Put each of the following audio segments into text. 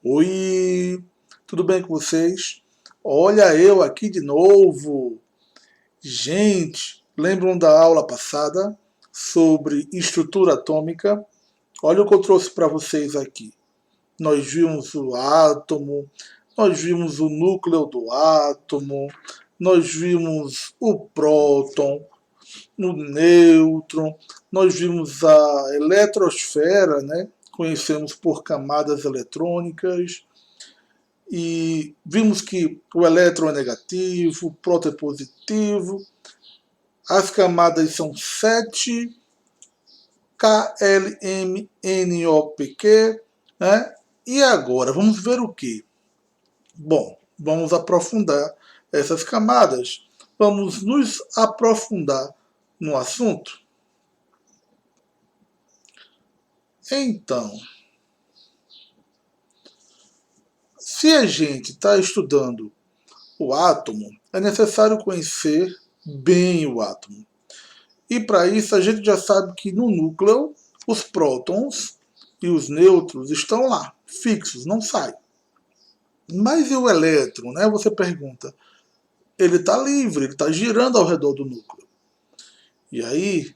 Oi, tudo bem com vocês? Olha eu aqui de novo. Gente, lembram da aula passada sobre estrutura atômica? Olha o que eu trouxe para vocês aqui. Nós vimos o átomo, nós vimos o núcleo do átomo, nós vimos o próton, o nêutron, nós vimos a eletrosfera, né? Conhecemos por camadas eletrônicas, e vimos que o elétron é negativo, o próton é positivo. As camadas são 7, K, L, M, N, O, P, Q. Né? E agora, vamos ver o que? Bom, vamos aprofundar essas camadas. Vamos nos aprofundar no assunto. Então, se a gente está estudando o átomo, é necessário conhecer bem o átomo. E para isso a gente já sabe que no núcleo os prótons e os nêutrons estão lá, fixos, não saem. Mas e o elétron, né? Você pergunta. Ele está livre, ele está girando ao redor do núcleo. E aí,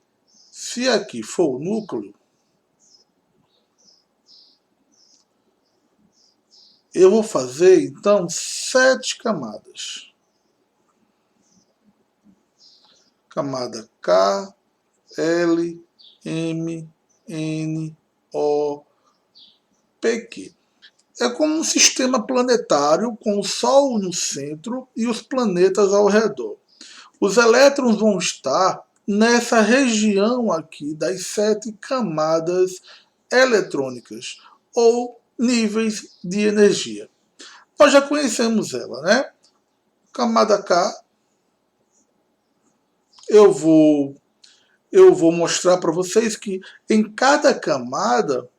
se aqui for o núcleo, eu vou fazer então 7 camadas. Camada K, L, M, N, O, P, Q. É como um sistema planetário com o Sol no centro e os planetas ao redor. Os elétrons vão estar nessa região aqui das 7 camadas eletrônicas, ou níveis de energia. Nós já conhecemos ela, né? Camada K, eu vou mostrar para vocês que em cada camada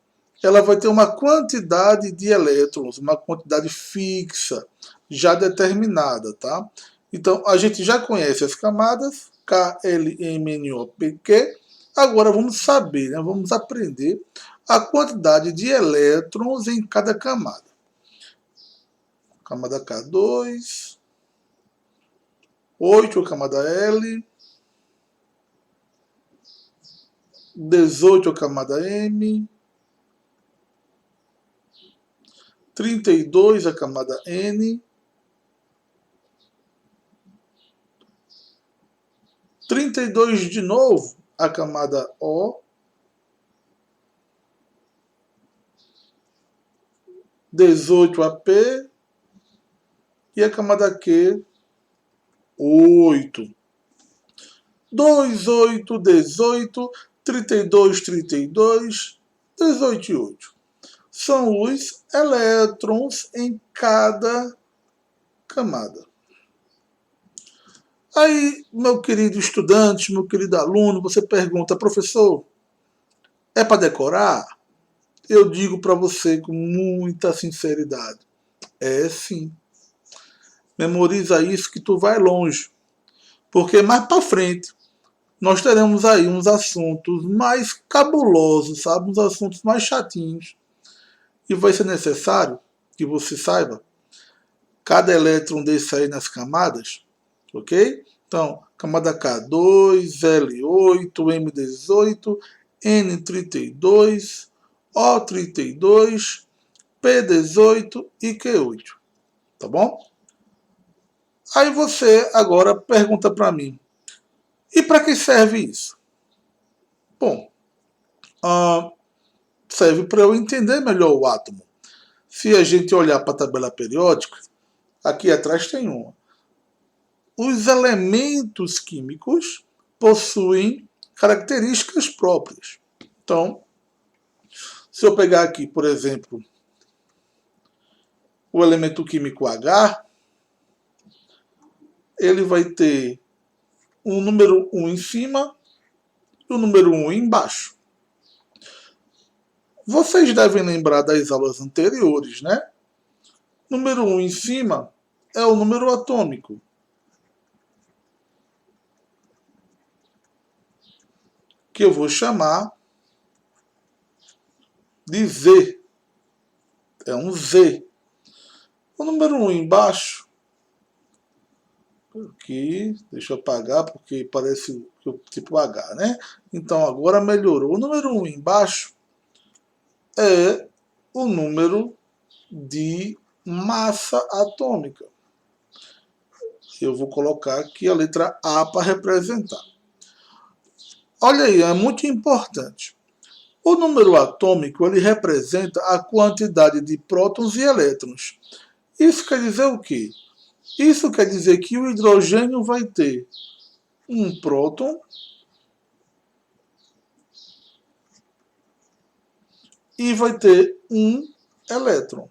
ela vai ter uma quantidade de elétrons, uma quantidade fixa, já determinada, tá? Então, a gente já conhece as camadas, K, L, M, N, O, P, Q. Agora vamos saber, né? Vamos aprender a quantidade de elétrons em cada camada. Camada K2, 8 a camada L, 18 a camada M, 32 a camada N, 32 de novo a camada O, 18 a P e a camada Q, 8. 2, 8, 18, 32, 32, 18 e 8. São os elétrons em cada camada. Aí, meu querido estudante, meu querido aluno, você pergunta, professor, é para decorar? Eu digo para você com muita sinceridade, é sim. Memoriza isso que tu vai longe. Porque mais para frente nós teremos aí uns assuntos mais cabulosos, sabe? Uns assuntos mais chatinhos. E vai ser necessário que você saiba cada elétron desse aí nas camadas, ok? Então, camada K2, L8, M18, N32, O32, P18 e Q8, tá bom? Aí você agora pergunta para mim, e para que serve isso? Bom, serve para eu entender melhor o átomo. Se a gente olhar para a tabela periódica, aqui atrás tem uma. Os elementos químicos possuem características próprias. Então, se eu pegar aqui, por exemplo, o elemento químico H, ele vai ter um número 1 em cima e o número 1 embaixo. Vocês devem lembrar das aulas anteriores, né? Número 1 em cima é o número atômico, que eu vou chamar de Z. é um Z. O número 1 embaixo, aqui, deixa eu apagar porque parece tipo H, né? Então agora melhorou. O número 1 embaixo é o número de massa atômica. Eu vou colocar aqui a letra A para representar. Olha aí, é muito importante. O número atômico ele representa a quantidade de prótons e elétrons. Isso quer dizer o quê? Isso quer dizer que o hidrogênio vai ter um próton e vai ter um elétron.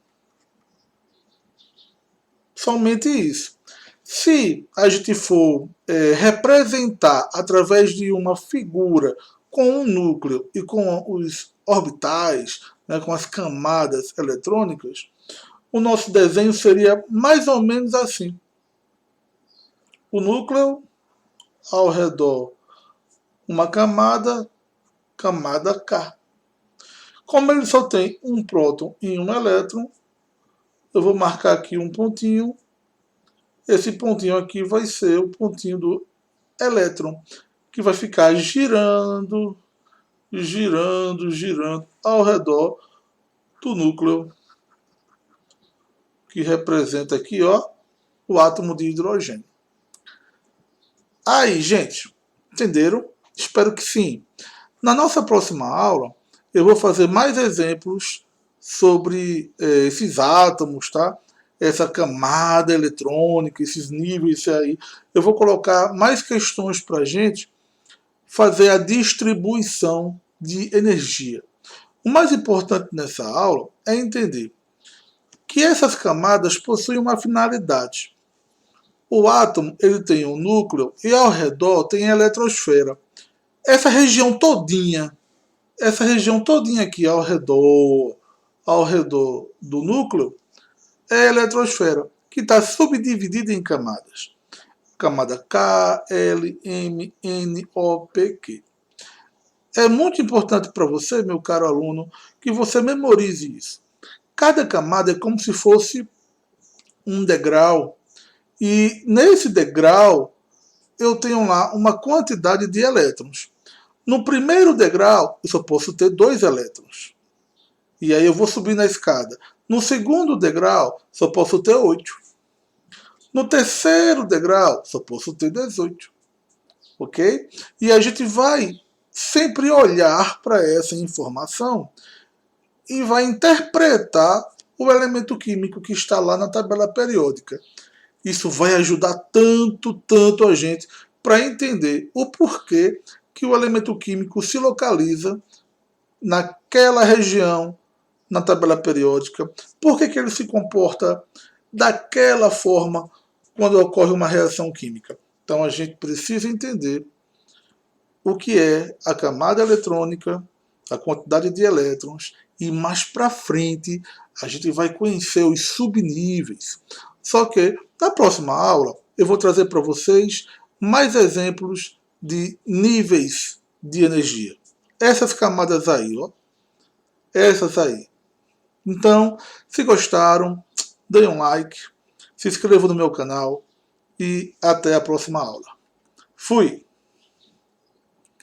Somente isso. Se a gente for representar através de uma figura com um núcleo e com os orbitais, né, com as camadas eletrônicas, o nosso desenho seria mais ou menos assim. O núcleo, ao redor, uma camada, camada K. Como ele só tem um próton e um elétron, eu vou marcar aqui um pontinho. Esse pontinho aqui vai ser o pontinho do elétron, que vai ficar girando, girando, girando ao redor do núcleo, que representa aqui, ó, o átomo de hidrogênio. Aí, gente, entenderam? Espero que sim. Na nossa próxima aula, eu vou fazer mais exemplos sobre esses átomos, tá? Essa camada eletrônica, esses níveis aí. Eu vou colocar mais questões para a gente fazer a distribuição de energia. O mais importante nessa aula é entender que essas camadas possuem uma finalidade. O átomo ele tem um núcleo e ao redor tem a eletrosfera. Essa região todinha aqui ao redor do núcleo é a eletrosfera, que está subdividida em camadas. Camada K, L, M, N, O, P, Q. É muito importante para você, meu caro aluno, que você memorize isso. Cada camada é como se fosse um degrau. E nesse degrau eu tenho lá uma quantidade de elétrons. No primeiro degrau eu só posso ter 2 elétrons. E aí eu vou subir na escada. No segundo degrau só posso ter 8. No terceiro degrau só posso ter 18. Ok? E a gente vai sempre olhar para essa informação e vai interpretar o elemento químico que está lá na tabela periódica. Isso vai ajudar tanto a gente para entender o porquê que o elemento químico se localiza naquela região na tabela periódica, por que ele se comporta daquela forma quando ocorre uma reação química. Então a gente precisa entender o que é a camada eletrônica, a quantidade de elétrons, e mais para frente a gente vai conhecer os subníveis. Só que na próxima aula eu vou trazer para vocês mais exemplos de níveis de energia. Essas camadas aí, ó. Essas aí. Então, se gostaram, deem um like, se inscrevam no meu canal e até a próxima aula. Fui!